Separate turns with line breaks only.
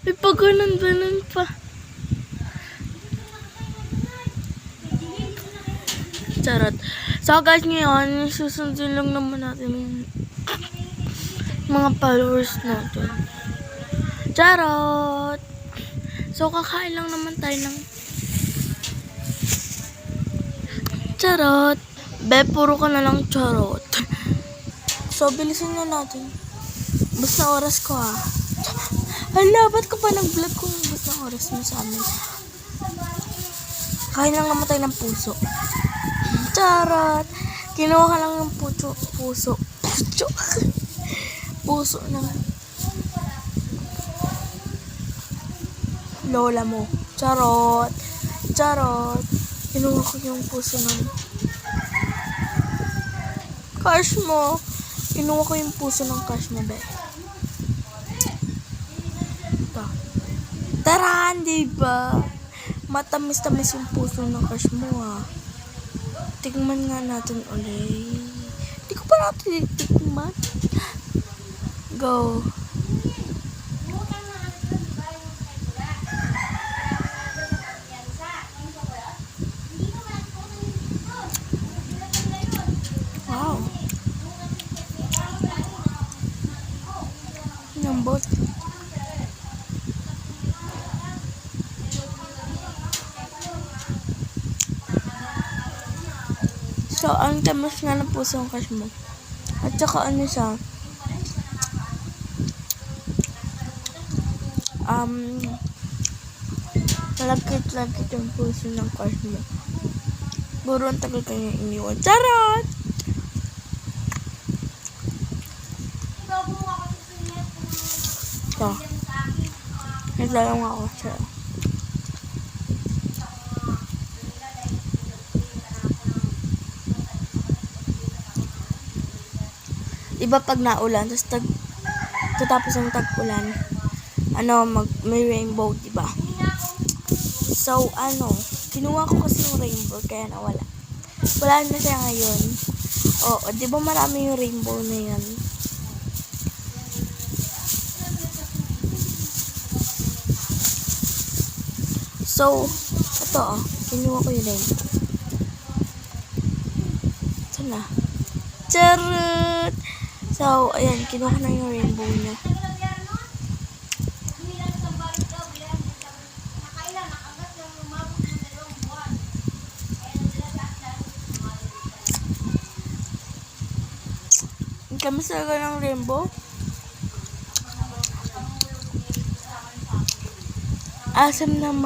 May pa ganun pa. Charot. So guys, ngayon, susundin lang naman natin yung mga followers natin. Charot! So, kakain lang naman tayo ng charot. Be, puro ka na lang charot. So, bilisin na natin. Bus na oras ko Hala, ba't ka pa nag-vlog kung bus na oras mo sa amin? Kain lang naman tayo ng puso. Charot! Kinuha ka lang ng puso. Puso ng lola mo. Charot! Charot! Kinuha ko yung puso ng crush mo. Kinuha ko yung puso ng crush mo, be. Ito. Taran, diba? Matamis-tamis yung puso ng crush mo, Tingnan nga natin ulit. Hindi ko pa natin titikman. Go. Wow. Lambot. So, ang tamis nga ng puso ng crush mo. At saka ano siya, malagkit-lagkit yung puso ng crush mo. Buro ang tagal kanya iniwan. Charot! Ito. Naglalong ako siya. Diba pag naulan, tapos ang tag-ulan, may rainbow, diba? So, kinuha ko kasi yung rainbow, kaya nawala. Wala na siya ngayon. Oo, diba marami yung rainbow na yan? So, ito, kinuha ko yung rainbow. Ito na. Charot! So, ayan, kinuha na yung rainbow niya. Kamusta ka ng rainbow? Asam naman.